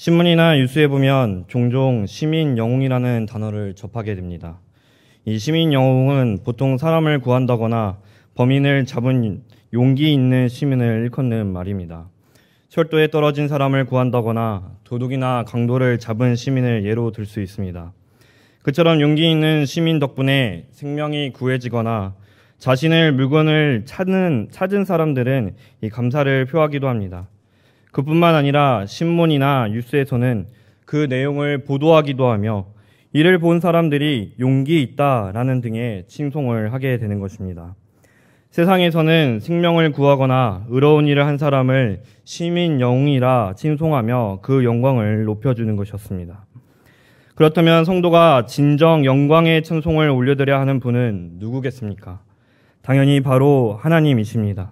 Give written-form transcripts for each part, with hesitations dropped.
신문이나 뉴스에 보면 종종 시민 영웅이라는 단어를 접하게 됩니다. 이 시민 영웅은 보통 사람을 구한다거나 범인을 잡은 용기 있는 시민을 일컫는 말입니다. 철도에 떨어진 사람을 구한다거나 도둑이나 강도를 잡은 시민을 예로 들 수 있습니다. 그처럼 용기 있는 시민 덕분에 생명이 구해지거나 자신의 물건을 찾은 사람들은 이 감사를 표하기도 합니다. 그뿐만 아니라 신문이나 뉴스에서는 그 내용을 보도하기도 하며 이를 본 사람들이 용기 있다라는 등의 칭송을 하게 되는 것입니다. 세상에서는 생명을 구하거나 의로운 일을 한 사람을 시민 영웅이라 칭송하며 그 영광을 높여주는 것이었습니다. 그렇다면 성도가 진정 영광의 찬송을 올려드려야 하는 분은 누구겠습니까? 당연히 바로 하나님이십니다.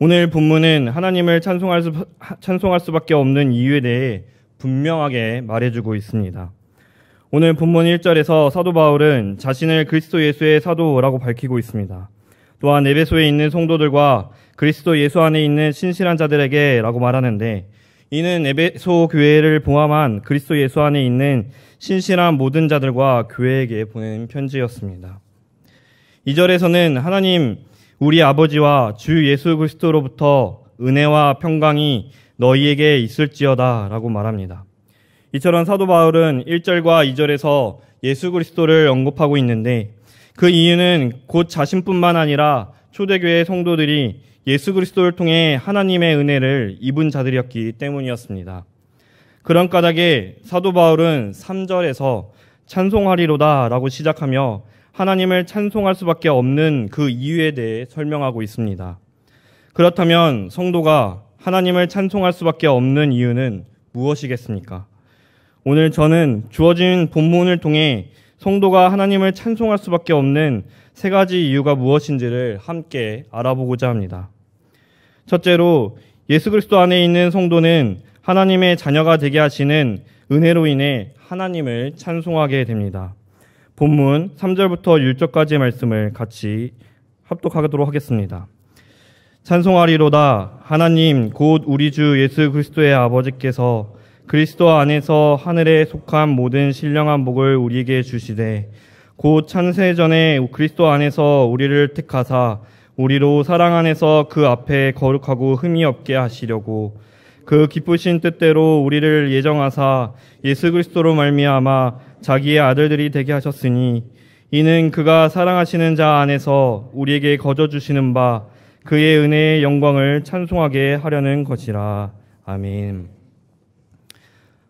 오늘 본문은 하나님을 찬송할 수밖에 없는 이유에 대해 분명하게 말해주고 있습니다. 오늘 본문 1절에서 사도 바울은 자신을 그리스도 예수의 사도라고 밝히고 있습니다. 또한 에베소에 있는 성도들과 그리스도 예수 안에 있는 신실한 자들에게 라고 말하는데, 이는 에베소 교회를 포함한 그리스도 예수 안에 있는 신실한 모든 자들과 교회에게 보낸 편지였습니다. 2절에서는 하나님 우리 아버지와 주 예수 그리스도로부터 은혜와 평강이 너희에게 있을지어다 라고 말합니다. 이처럼 사도 바울은 1절과 2절에서 예수 그리스도를 언급하고 있는데, 그 이유는 곧 자신뿐만 아니라 초대교회 성도들이 예수 그리스도를 통해 하나님의 은혜를 입은 자들이었기 때문이었습니다. 그런 까닭에 사도 바울은 3절에서 찬송하리로다 라고 시작하며 하나님을 찬송할 수밖에 없는 그 이유에 대해 설명하고 있습니다. 그렇다면 성도가 하나님을 찬송할 수밖에 없는 이유는 무엇이겠습니까? 오늘 저는 주어진 본문을 통해 성도가 하나님을 찬송할 수밖에 없는 3가지 이유가 무엇인지를 함께 알아보고자 합니다. 첫째로, 예수 그리스도 안에 있는 성도는 하나님의 자녀가 되게 하시는 은혜로 인해 하나님을 찬송하게 됩니다. 본문 3절부터 6절까지의 말씀을 같이 합독하도록 하겠습니다. 찬송하리로다. 하나님 곧 우리 주 예수 그리스도의 아버지께서 그리스도 안에서 하늘에 속한 모든 신령한 복을 우리에게 주시되, 곧 창세전에 그리스도 안에서 우리를 택하사 우리로 사랑 안에서 그 앞에 거룩하고 흠이 없게 하시려고 그 기쁘신 뜻대로 우리를 예정하사 예수 그리스도로 말미암아 자기의 아들들이 되게 하셨으니, 이는 그가 사랑하시는 자 안에서 우리에게 거저 주시는 바 그의 은혜의 영광을 찬송하게 하려는 것이라. 아멘.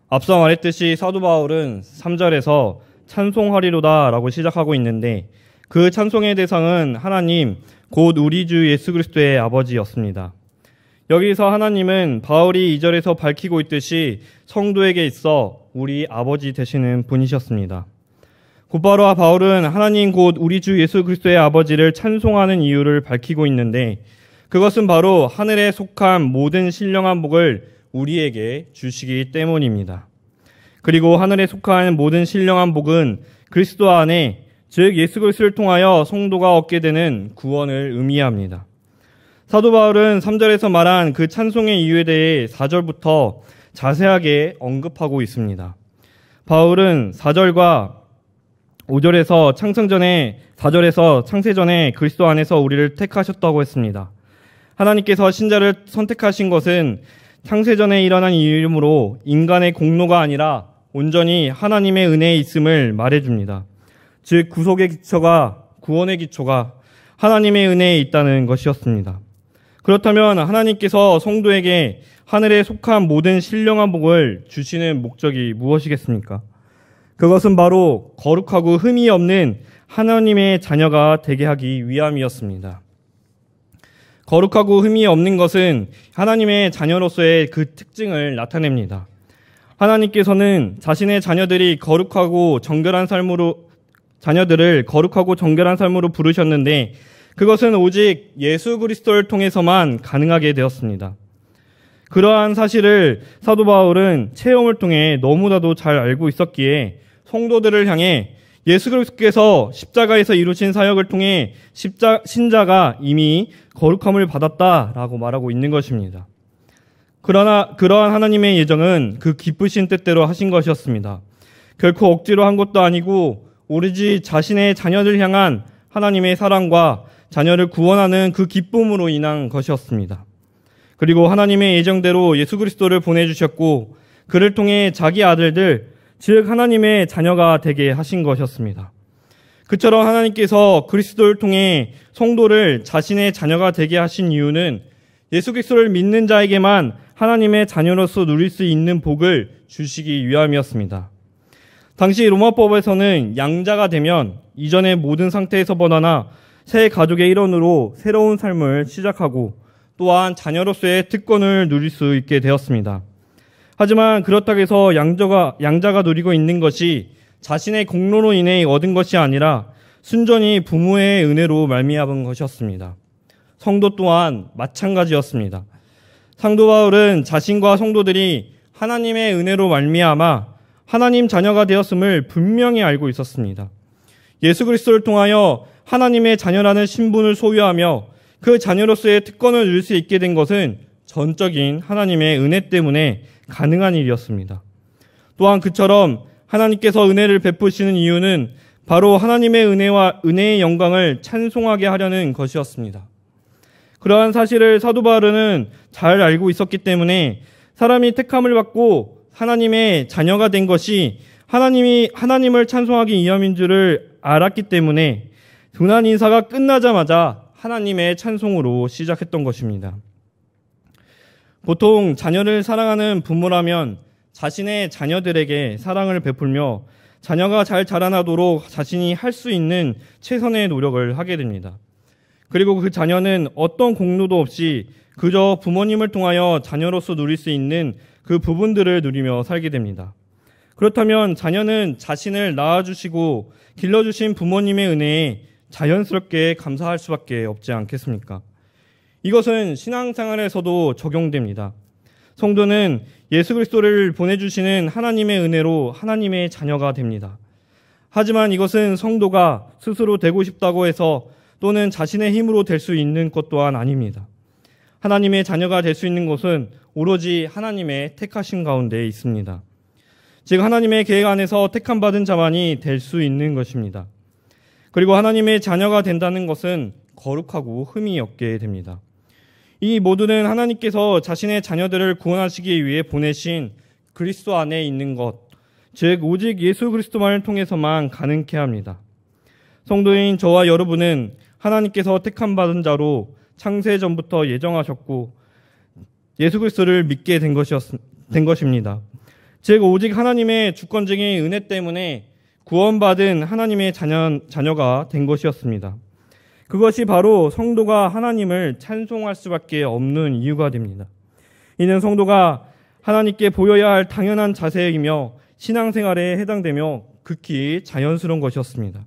앞서 말했듯이 사도 바울은 3절에서 찬송하리로다 라고 시작하고 있는데, 그 찬송의 대상은 하나님 곧 우리 주 예수 그리스도의 아버지였습니다. 여기서 하나님은 바울이 2절에서 밝히고 있듯이 성도에게 있어 우리 아버지 되시는 분이셨습니다. 곧바로 바울은 하나님 곧 우리 주 예수 그리스도의 아버지를 찬송하는 이유를 밝히고 있는데, 그것은 바로 하늘에 속한 모든 신령한 복을 우리에게 주시기 때문입니다. 그리고 하늘에 속한 모든 신령한 복은 그리스도 안에, 즉 예수 그리스도를 통하여 성도가 얻게 되는 구원을 의미합니다. 사도 바울은 3절에서 말한 그 찬송의 이유에 대해 4절부터 자세하게 언급하고 있습니다. 바울은 4절과 5절에서 4절에서 창세전에 그리스도 안에서 우리를 택하셨다고 했습니다. 하나님께서 신자를 선택하신 것은 창세전에 일어난 이유로 인간의 공로가 아니라 온전히 하나님의 은혜에 있음을 말해줍니다. 즉 구속의 기초가, 구원의 기초가 하나님의 은혜에 있다는 것이었습니다. 그렇다면 하나님께서 성도에게 하늘에 속한 모든 신령한 복을 주시는 목적이 무엇이겠습니까? 그것은 바로 거룩하고 흠이 없는 하나님의 자녀가 되게 하기 위함이었습니다. 거룩하고 흠이 없는 것은 하나님의 자녀로서의 그 특징을 나타냅니다. 하나님께서는 자신의 자녀들을 거룩하고 정결한 삶으로 부르셨는데, 그것은 오직 예수 그리스도를 통해서만 가능하게 되었습니다. 그러한 사실을 사도 바울은 체험을 통해 너무나도 잘 알고 있었기에 성도들을 향해 예수 그리스도께서 십자가에서 이루신 사역을 통해 신자가 이미 거룩함을 받았다라고 말하고 있는 것입니다. 그러나 그러한 하나님의 예정은 그 기쁘신 뜻대로 하신 것이었습니다. 결코 억지로 한 것도 아니고 오로지 자신의 자녀를 향한 하나님의 사랑과 자녀를 구원하는 그 기쁨으로 인한 것이었습니다. 그리고 하나님의 예정대로 예수 그리스도를 보내주셨고 그를 통해 자기 아들들, 즉 하나님의 자녀가 되게 하신 것이었습니다. 그처럼 하나님께서 그리스도를 통해 성도를 자신의 자녀가 되게 하신 이유는 예수 그리스도를 믿는 자에게만 하나님의 자녀로서 누릴 수 있는 복을 주시기 위함이었습니다. 당시 로마법에서는 양자가 되면 이전의 모든 상태에서 벗어나 새 가족의 일원으로 새로운 삶을 시작하고 또한 자녀로서의 특권을 누릴 수 있게 되었습니다. 하지만 그렇다고 해서 양자가 누리고 있는 것이 자신의 공로로 인해 얻은 것이 아니라 순전히 부모의 은혜로 말미암은 것이었습니다. 성도 또한 마찬가지였습니다. 사도 바울은 자신과 성도들이 하나님의 은혜로 말미암아 하나님 자녀가 되었음을 분명히 알고 있었습니다. 예수 그리스도를 통하여 하나님의 자녀라는 신분을 소유하며 그 자녀로서의 특권을 누릴 수 있게 된 것은 전적인 하나님의 은혜 때문에 가능한 일이었습니다. 또한 그처럼 하나님께서 은혜를 베푸시는 이유는 바로 하나님의 은혜의 영광을 찬송하게 하려는 것이었습니다. 그러한 사실을 사도 바울은 잘 알고 있었기 때문에 사람이 택함을 받고 하나님의 자녀가 된 것이 하나님을 찬송하기 위함인 줄을 알았기 때문에 고난 인사가 끝나자마자 하나님의 찬송으로 시작했던 것입니다. 보통 자녀를 사랑하는 부모라면 자신의 자녀들에게 사랑을 베풀며 자녀가 잘 자라나도록 자신이 할 수 있는 최선의 노력을 하게 됩니다. 그리고 그 자녀는 어떤 공로도 없이 그저 부모님을 통하여 자녀로서 누릴 수 있는 그 부분들을 누리며 살게 됩니다. 그렇다면 자녀는 자신을 낳아주시고 길러주신 부모님의 은혜에 자연스럽게 감사할 수밖에 없지 않겠습니까? 이것은 신앙생활에서도 적용됩니다. 성도는 예수 그리스도를 보내주시는 하나님의 은혜로 하나님의 자녀가 됩니다. 하지만 이것은 성도가 스스로 되고 싶다고 해서 또는 자신의 힘으로 될 수 있는 것 또한 아닙니다. 하나님의 자녀가 될 수 있는 것은 오로지 하나님의 택하신 가운데 있습니다. 즉 하나님의 계획 안에서 택함받은 자만이 될 수 있는 것입니다. 그리고 하나님의 자녀가 된다는 것은 거룩하고 흠이 없게 됩니다. 이 모두는 하나님께서 자신의 자녀들을 구원하시기 위해 보내신 그리스도 안에 있는 것, 즉 오직 예수 그리스도만을 통해서만 가능케 합니다. 성도인 저와 여러분은 하나님께서 택함받은 자로 창세 전부터 예정하셨고 예수 그리스도를 믿게 된 것입니다. 즉 오직 하나님의 주권적인 은혜 때문에 구원받은 하나님의 자녀가 된 것이었습니다. 그것이 바로 성도가 하나님을 찬송할 수밖에 없는 이유가 됩니다. 이는 성도가 하나님께 보여야 할 당연한 자세이며 신앙생활에 해당되며 극히 자연스러운 것이었습니다.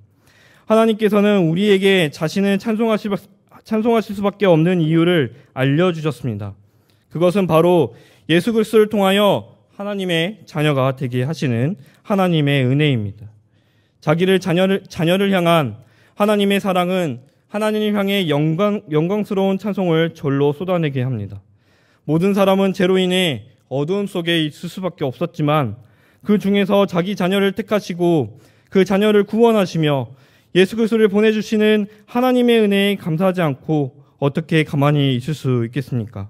하나님께서는 우리에게 자신을 찬송하실 수밖에 없는 이유를 알려주셨습니다. 그것은 바로 예수 그리스도를 통하여 하나님의 자녀가 되게 하시는 하나님의 은혜입니다. 자녀를 향한 하나님의 사랑은 하나님을 향해 영광스러운 찬송을 절로 쏟아내게 합니다. 모든 사람은 죄로 인해 어두움 속에 있을 수밖에 없었지만 그 중에서 자기 자녀를 택하시고 그 자녀를 구원하시며 예수 그리스도를 보내주시는 하나님의 은혜에 감사하지 않고 어떻게 가만히 있을 수 있겠습니까?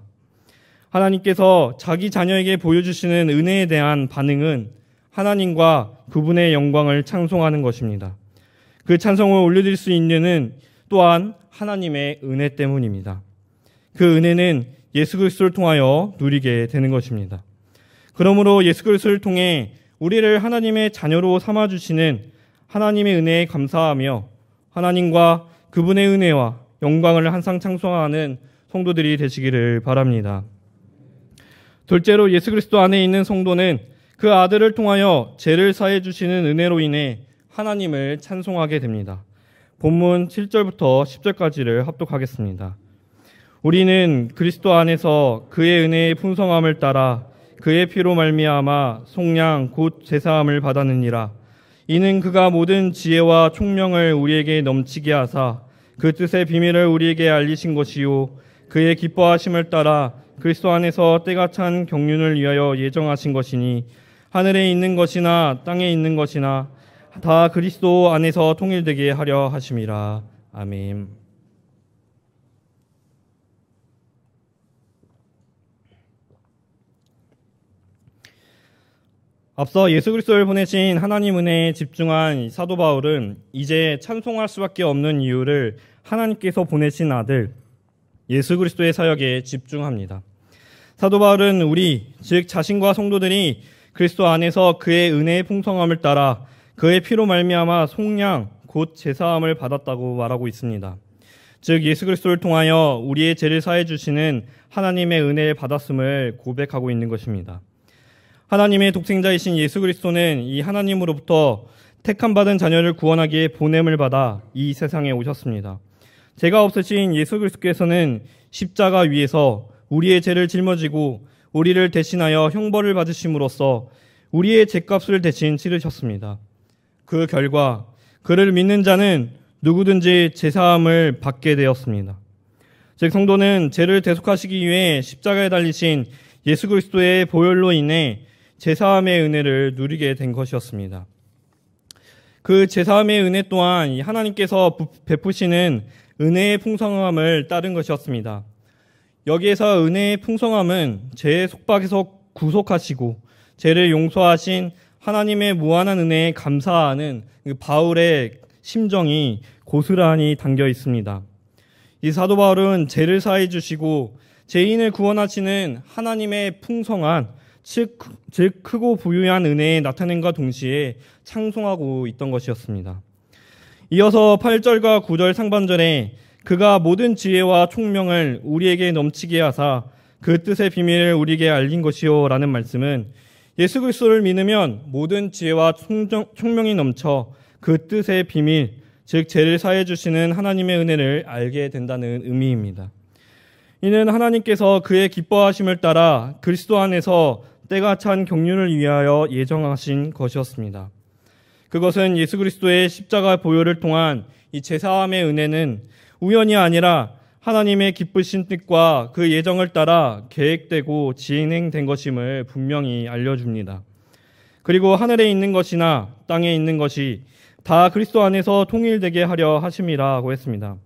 하나님께서 자기 자녀에게 보여주시는 은혜에 대한 반응은 하나님과 그분의 영광을 찬송하는 것입니다. 그 찬송을 올려드릴 수 있는 또한 하나님의 은혜 때문입니다. 그 은혜는 예수 그리스도를 통하여 누리게 되는 것입니다. 그러므로 예수 그리스도를 통해 우리를 하나님의 자녀로 삼아주시는 하나님의 은혜에 감사하며 하나님과 그분의 은혜와 영광을 항상 찬송하는 성도들이 되시기를 바랍니다. 둘째로 예수 그리스도 안에 있는 성도는 그 아들을 통하여 죄를 사해 주시는 은혜로 인해 하나님을 찬송하게 됩니다. 본문 7절부터 10절까지를 합독하겠습니다. 우리는 그리스도 안에서 그의 은혜의 풍성함을 따라 그의 피로 말미암아 속량 곧 제사함을 받았느니라. 이는 그가 모든 지혜와 총명을 우리에게 넘치게 하사 그 뜻의 비밀을 우리에게 알리신 것이요 그의 기뻐하심을 따라 그리스도 안에서 때가 찬 경륜을 위하여 예정하신 것이니 하늘에 있는 것이나 땅에 있는 것이나 다 그리스도 안에서 통일되게 하려 하심이라. 아멘. 앞서 예수 그리스도를 보내신 하나님 은혜에 집중한 사도 바울은 이제 찬송할 수밖에 없는 이유를 하나님께서 보내신 아들 예수 그리스도의 사역에 집중합니다. 사도 바울은 우리, 즉 자신과 성도들이 그리스도 안에서 그의 은혜의 풍성함을 따라 그의 피로 말미암아 속량 곧 제사함을 받았다고 말하고 있습니다. 즉 예수 그리스도를 통하여 우리의 죄를 사해 주시는 하나님의 은혜를 받았음을 고백하고 있는 것입니다. 하나님의 독생자이신 예수 그리스도는 이 하나님으로부터 택함받은 자녀를 구원하기 위해 보냄을 받아 이 세상에 오셨습니다. 죄가 없으신 예수 그리스도께서는 십자가 위에서 우리의 죄를 짊어지고 우리를 대신하여 형벌을 받으심으로써 우리의 죄값을 대신 치르셨습니다. 그 결과 그를 믿는 자는 누구든지 제사함을 받게 되었습니다. 즉 성도는 죄를 대속하시기 위해 십자가에 달리신 예수 그리스도의 보혈로 인해 제사함의 은혜를 누리게 된 것이었습니다. 그 제사함의 은혜 또한 하나님께서 베푸시는 은혜의 풍성함을 따른 것이었습니다. 여기에서 은혜의 풍성함은 죄의 속박에서 구속하시고 죄를 용서하신 하나님의 무한한 은혜에 감사하는 바울의 심정이 고스란히 담겨 있습니다. 이 사도 바울은 죄를 사해 주시고 죄인을 구원하시는 하나님의 풍성한 즉 크고 부유한 은혜에 나타낸과 동시에 찬송하고 있던 것이었습니다. 이어서 8절과 9절 상반절에 그가 모든 지혜와 총명을 우리에게 넘치게 하사 그 뜻의 비밀을 우리에게 알린 것이요 라는 말씀은 예수 그리스도를 믿으면 모든 지혜와 총명이 넘쳐 그 뜻의 비밀, 즉 죄를 사해 주시는 하나님의 은혜를 알게 된다는 의미입니다. 이는 하나님께서 그의 기뻐하심을 따라 그리스도 안에서 때가 찬 경륜을 위하여 예정하신 것이었습니다. 그것은 예수 그리스도의 십자가 보혈을 통한 이 제사함의 은혜는 우연이 아니라 하나님의 기쁘신 뜻과 그 예정을 따라 계획되고 진행된 것임을 분명히 알려줍니다. 그리고 하늘에 있는 것이나 땅에 있는 것이 다 그리스도 안에서 통일되게 하려 하심이라고 했습니다.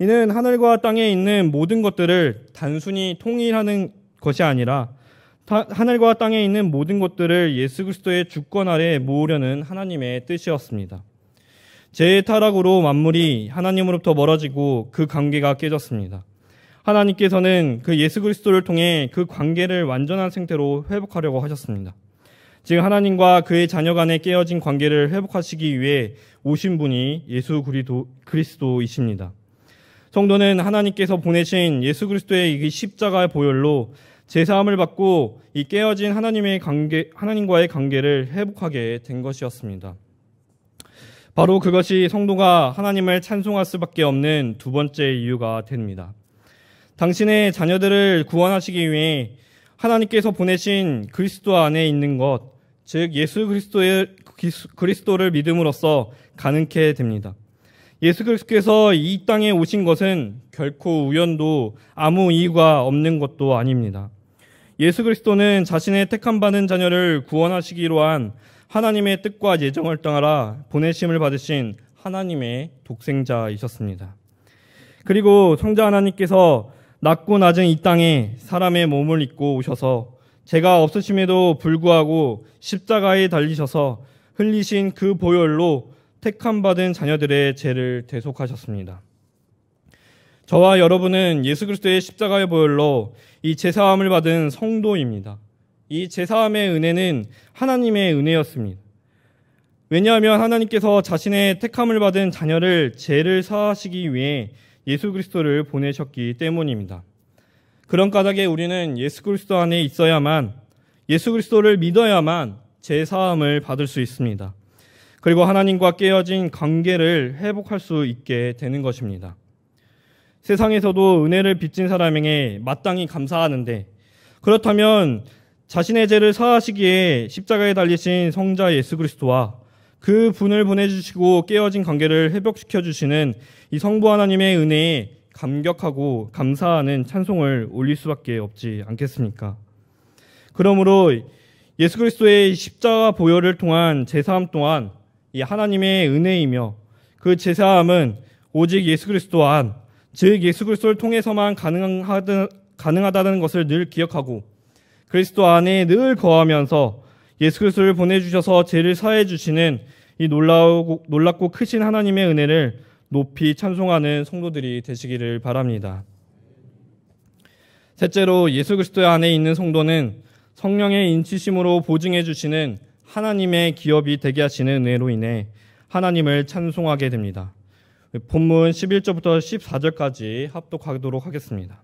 이는 하늘과 땅에 있는 모든 것들을 단순히 통일하는 것이 아니라 하늘과 땅에 있는 모든 것들을 예수 그리스도의 주권 아래 모으려는 하나님의 뜻이었습니다. 죄의 타락으로 만물이 하나님으로부터 멀어지고 그 관계가 깨졌습니다. 하나님께서는 그 예수 그리스도를 통해 그 관계를 완전한 상태로 회복하려고 하셨습니다. 즉 하나님과 그의 자녀 간의 깨어진 관계를 회복하시기 위해 오신 분이 예수 그리스도이십니다. 성도는 하나님께서 보내신 예수 그리스도의 이 십자가의 보혈로 제사함을 받고 이 깨어진 하나님과의 관계를 회복하게 된 것이었습니다. 바로 그것이 성도가 하나님을 찬송할 수밖에 없는 두 번째 이유가 됩니다. 당신의 자녀들을 구원하시기 위해 하나님께서 보내신 그리스도 안에 있는 것, 즉 예수 그리스도를 믿음으로써 가능케 됩니다. 예수 그리스도께서 이 땅에 오신 것은 결코 우연도 아무 이유가 없는 것도 아닙니다. 예수 그리스도는 자신의 택함받은 자녀를 구원하시기로 한 하나님의 뜻과 예정을 따라 보내심을 받으신 하나님의 독생자이셨습니다. 그리고 성자 하나님께서 낮고 낮은 이 땅에 사람의 몸을 입고 오셔서 죄가 없으심에도 불구하고 십자가에 달리셔서 흘리신 그 보혈로 택함받은 자녀들의 죄를 대속하셨습니다. 저와 여러분은 예수 그리스도의 십자가의 보혈로 이 제사함을 받은 성도입니다. 이 제사함의 은혜는 하나님의 은혜였습니다. 왜냐하면 하나님께서 자신의 택함을 받은 자녀를 죄를 사하시기 위해 예수 그리스도를 보내셨기 때문입니다. 그런 까닭에 우리는 예수 그리스도 안에 있어야만, 예수 그리스도를 믿어야만 제사함을 받을 수 있습니다. 그리고 하나님과 깨어진 관계를 회복할 수 있게 되는 것입니다. 세상에서도 은혜를 빚진 사람에게 마땅히 감사하는데, 그렇다면 자신의 죄를 사하시기에 십자가에 달리신 성자 예수 그리스도와 그 분을 보내주시고 깨어진 관계를 회복시켜 주시는 이 성부 하나님의 은혜에 감격하고 감사하는 찬송을 올릴 수밖에 없지 않겠습니까? 그러므로 예수 그리스도의 십자가 보혈을 통한 제사함 또한 이 하나님의 은혜이며, 그 제사함은 오직 예수 그리스도 안, 즉 예수 그리스도를 통해서만 가능하다는 것을 늘 기억하고, 그리스도 안에 늘 거하면서 예수 그리스도를 보내주셔서 죄를 사해 주시는 이 놀랍고 크신 하나님의 은혜를 높이 찬송하는 성도들이 되시기를 바랍니다. 셋째로, 예수 그리스도 안에 있는 성도는 성령의 인치심으로 보증해 주시는 하나님의 기업이 되게 하시는 은혜로 인해 하나님을 찬송하게 됩니다. 본문 11절부터 14절까지 합독하도록 하겠습니다.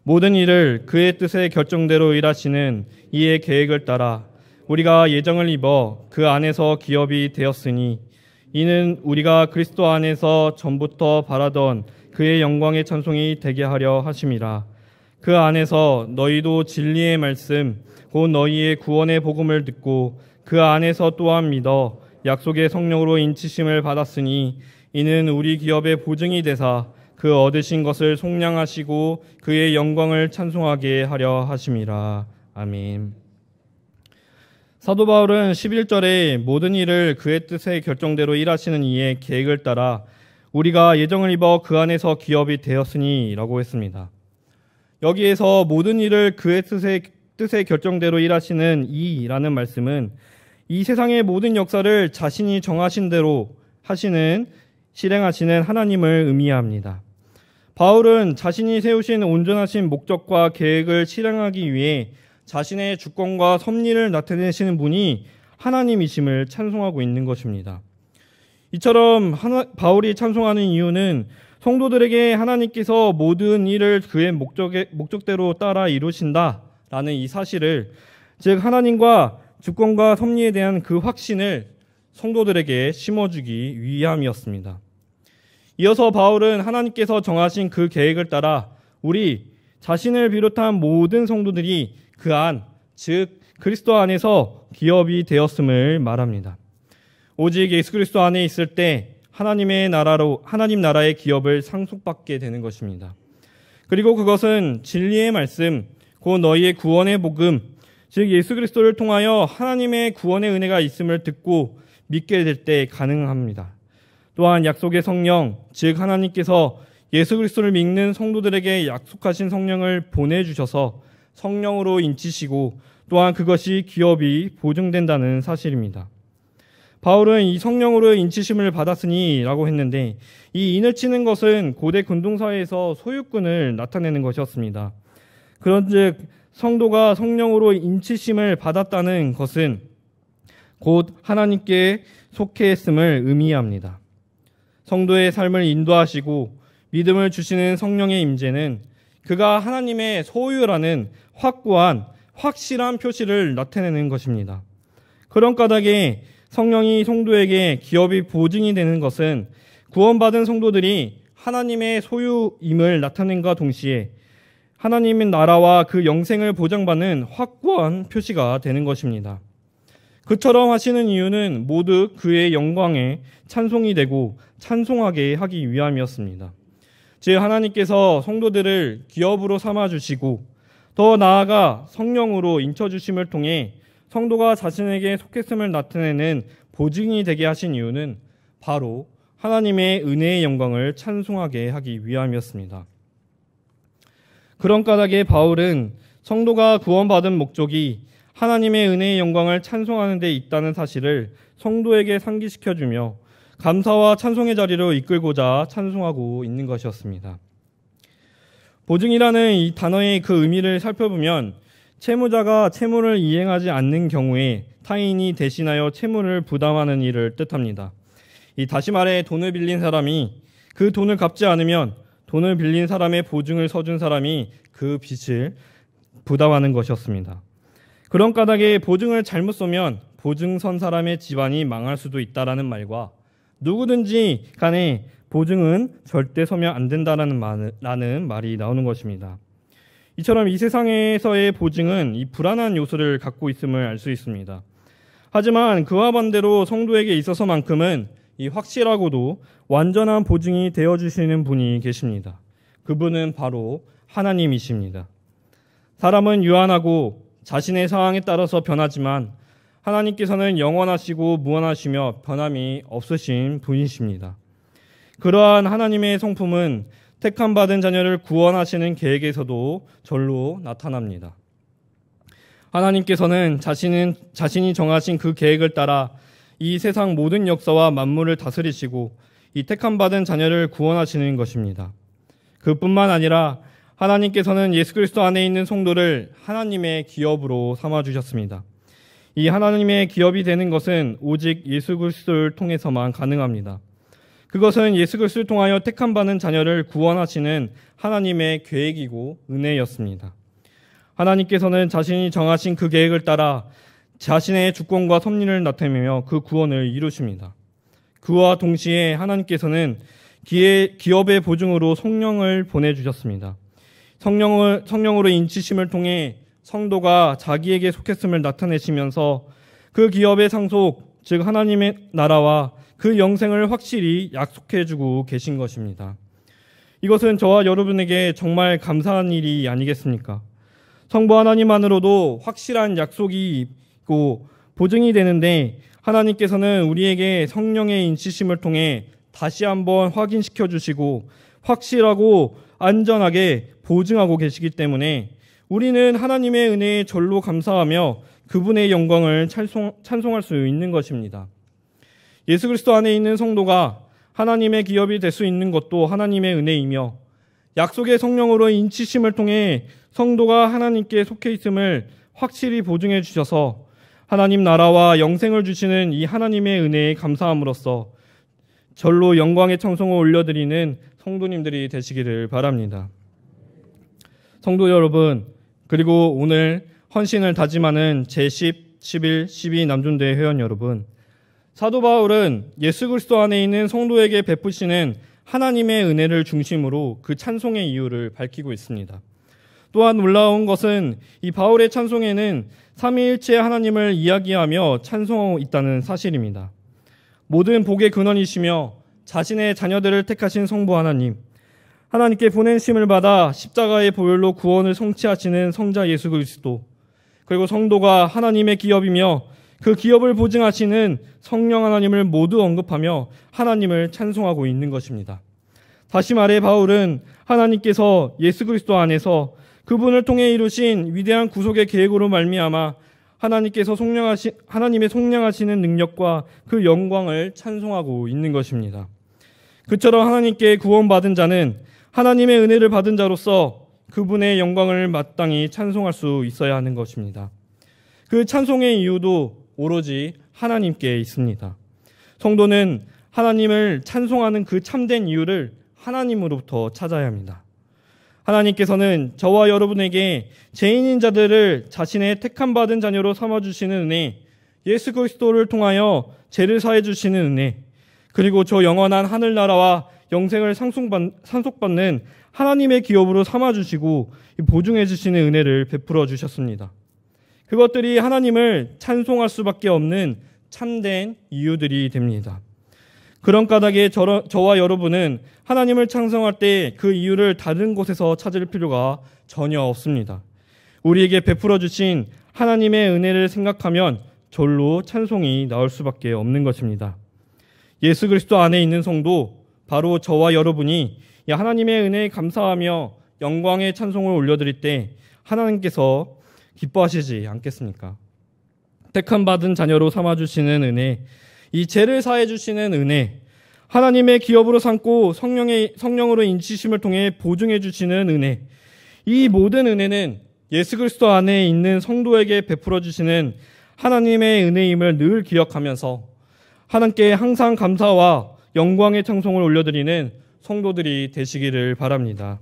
모든 일을 그의 뜻의 결정대로 일하시는 이의 계획을 따라 우리가 예정을 입어 그 안에서 기업이 되었으니, 이는 우리가 그리스도 안에서 전부터 바라던 그의 영광의 찬송이 되게 하려 하심이라. 그 안에서 너희도 진리의 말씀 곧 너희의 구원의 복음을 듣고 그 안에서 또한 믿어 약속의 성령으로 인치심을 받았으니, 이는 우리 기업의 보증이 되사 그 얻으신 것을 속량하시고 그의 영광을 찬송하게 하려 하심이라. 아멘. 사도 바울은 11절에 모든 일을 그의 뜻의 결정대로 일하시는 이의 계획을 따라 우리가 예정을 입어 그 안에서 기업이 되었으니 라고 했습니다. 여기에서 모든 일을 그의 뜻의 결정대로 일하시는 이라는 말씀은 이 세상의 모든 역사를 자신이 정하신 대로 실행하시는 하나님을 의미합니다. 바울은 자신이 세우신 온전하신 목적과 계획을 실행하기 위해 자신의 주권과 섭리를 나타내시는 분이 하나님이심을 찬송하고 있는 것입니다. 이처럼 바울이 찬송하는 이유는 성도들에게 하나님께서 모든 일을 그의 목적대로 따라 이루신다라는 이 사실을, 즉 하나님과 주권과 섭리에 대한 그 확신을 성도들에게 심어주기 위함이었습니다. 이어서 바울은 하나님께서 정하신 그 계획을 따라 우리 자신을 비롯한 모든 성도들이 그 안, 즉 그리스도 안에서 기업이 되었음을 말합니다. 오직 예수 그리스도 안에 있을 때 하나님 나라의 기업을 상속받게 되는 것입니다. 그리고 그것은 진리의 말씀, 곧 너희의 구원의 복음, 즉 예수 그리스도를 통하여 하나님의 구원의 은혜가 있음을 듣고 믿게 될 때 가능합니다. 또한 약속의 성령, 즉 하나님께서 예수 그리스도를 믿는 성도들에게 약속하신 성령을 보내주셔서 성령으로 인치시고, 또한 그것이 기업이 보증된다는 사실입니다. 바울은 이 성령으로 인치심을 받았으니 라고 했는데, 이 인을 치는 것은 고대 근동사회에서 소유권을 나타내는 것이었습니다. 그런즉 성도가 성령으로 인치심을 받았다는 것은 곧 하나님께 속해 있음을 의미합니다. 성도의 삶을 인도하시고 믿음을 주시는 성령의 임재는 그가 하나님의 소유라는 확고한 확실한 표시를 나타내는 것입니다. 그런 까닭에 성령이 성도에게 기업이 보증이 되는 것은 구원받은 성도들이 하나님의 소유임을 나타낸과 동시에 하나님의 나라와 그 영생을 보장받는 확고한 표시가 되는 것입니다. 그처럼 하시는 이유는 모두 그의 영광에 찬송이 되고 찬송하게 하기 위함이었습니다. 즉 하나님께서 성도들을 기업으로 삼아주시고 더 나아가 성령으로 인쳐주심을 통해 성도가 자신에게 속했음을 나타내는 보증이 되게 하신 이유는 바로 하나님의 은혜의 영광을 찬송하게 하기 위함이었습니다. 그런 까닭에 바울은 성도가 구원받은 목적이 하나님의 은혜의 영광을 찬송하는 데 있다는 사실을 성도에게 상기시켜주며 감사와 찬송의 자리로 이끌고자 찬송하고 있는 것이었습니다. 보증이라는 이 단어의 그 의미를 살펴보면 채무자가 채무를 이행하지 않는 경우에 타인이 대신하여 채무를 부담하는 일을 뜻합니다. 다시 말해 돈을 빌린 사람이 그 돈을 갚지 않으면 돈을 빌린 사람의 보증을 서준 사람이 그 빚을 부담하는 것이었습니다. 그런 까닭에 보증을 잘못 쏘면 보증 선 사람의 집안이 망할 수도 있다라는 말과 누구든지 간에 보증은 절대 서면 안 된다라는 말이 나오는 것입니다. 이처럼 이 세상에서의 보증은 이 불안한 요소를 갖고 있음을 알 수 있습니다. 하지만 그와 반대로 성도에게 있어서만큼은 이 확실하고도 완전한 보증이 되어주시는 분이 계십니다. 그분은 바로 하나님이십니다. 사람은 유한하고 자신의 상황에 따라서 변하지만 하나님께서는 영원하시고 무한하시며 변함이 없으신 분이십니다. 그러한 하나님의 성품은 택함받은 자녀를 구원하시는 계획에서도 절로 나타납니다. 하나님께서는 자신이 정하신 그 계획을 따라 이 세상 모든 역사와 만물을 다스리시고 이 택함받은 자녀를 구원하시는 것입니다. 그뿐만 아니라 하나님께서는 예수 그리스도 안에 있는 성도를 하나님의 기업으로 삼아주셨습니다. 이 하나님의 기업이 되는 것은 오직 예수 그리스도를 통해서만 가능합니다. 그것은 예수 그리스도를 통하여 택함받은 자녀를 구원하시는 하나님의 계획이고 은혜였습니다. 하나님께서는 자신이 정하신 그 계획을 따라 자신의 주권과 섭리를 나타내며 그 구원을 이루십니다. 그와 동시에 하나님께서는 기업의 보증으로 성령을 보내주셨습니다. 성령으로 인치심을 통해 성도가 자기에게 속했음을 나타내시면서 그 기업의 상속, 즉 하나님의 나라와 그 영생을 확실히 약속해주고 계신 것입니다. 이것은 저와 여러분에게 정말 감사한 일이 아니겠습니까? 성부 하나님만으로도 확실한 약속이 있고 보증이 되는데 하나님께서는 우리에게 성령의 인치심을 통해 다시 한번 확인시켜 주시고 확실하고 안전하게 보증하고 계시기 때문에 우리는 하나님의 은혜에 절로 감사하며 그분의 영광을 찬송할 수 있는 것입니다. 예수 그리스도 안에 있는 성도가 하나님의 기업이 될 수 있는 것도 하나님의 은혜이며 약속의 성령으로 인치심을 통해 성도가 하나님께 속해 있음을 확실히 보증해 주셔서 하나님 나라와 영생을 주시는 이 하나님의 은혜에 감사함으로써 절로 영광의 찬송을 올려드리는 성도님들이 되시기를 바랍니다. 성도 여러분, 그리고 오늘 헌신을 다짐하는 제10, 11, 12 남존대 회원 여러분, 사도 바울은 예수 그리스도 안에 있는 성도에게 베푸시는 하나님의 은혜를 중심으로 그 찬송의 이유를 밝히고 있습니다. 또한 놀라운 것은 이 바울의 찬송에는 삼위일체 하나님을 이야기하며 찬송하고 있다는 사실입니다. 모든 복의 근원이시며 자신의 자녀들을 택하신 성부 하나님, 하나님께 보내심을 받아 십자가의 보혈로 구원을 성취하시는 성자 예수 그리스도, 그리고 성도가 하나님의 기업이며 그 기업을 보증하시는 성령 하나님을 모두 언급하며 하나님을 찬송하고 있는 것입니다. 다시 말해 바울은 하나님께서 예수 그리스도 안에서 그분을 통해 이루신 위대한 구속의 계획으로 말미암아 하나님의 속량하시는 능력과 그 영광을 찬송하고 있는 것입니다. 그처럼 하나님께 구원받은 자는 하나님의 은혜를 받은 자로서 그분의 영광을 마땅히 찬송할 수 있어야 하는 것입니다. 그 찬송의 이유도 오로지 하나님께 있습니다. 성도는 하나님을 찬송하는 그 참된 이유를 하나님으로부터 찾아야 합니다. 하나님께서는 저와 여러분에게 죄인인 자들을 자신의 택함받은 자녀로 삼아주시는 은혜, 예수 그리스도를 통하여 죄를 사해 주시는 은혜, 그리고 저 영원한 하늘나라와 영생을 상속받는 하나님의 기업으로 삼아주시고 보증해 주시는 은혜를 베풀어 주셨습니다. 그것들이 하나님을 찬송할 수밖에 없는 참된 이유들이 됩니다. 그런 까닭에 저와 여러분은 하나님을 찬송할 때 그 이유를 다른 곳에서 찾을 필요가 전혀 없습니다. 우리에게 베풀어 주신 하나님의 은혜를 생각하면 절로 찬송이 나올 수밖에 없는 것입니다. 예수 그리스도 안에 있는 성도, 바로 저와 여러분이 하나님의 은혜에 감사하며 영광의 찬송을 올려드릴 때 하나님께서 기뻐하시지 않겠습니까? 택함받은 자녀로 삼아주시는 은혜, 이 죄를 사해 주시는 은혜, 하나님의 기업으로 삼고 성령으로 인치심을 통해 보증해 주시는 은혜, 이 모든 은혜는 예수 그리스도 안에 있는 성도에게 베풀어 주시는 하나님의 은혜임을 늘 기억하면서 하나님께 항상 감사와 영광의 찬송을 올려드리는 성도들이 되시기를 바랍니다.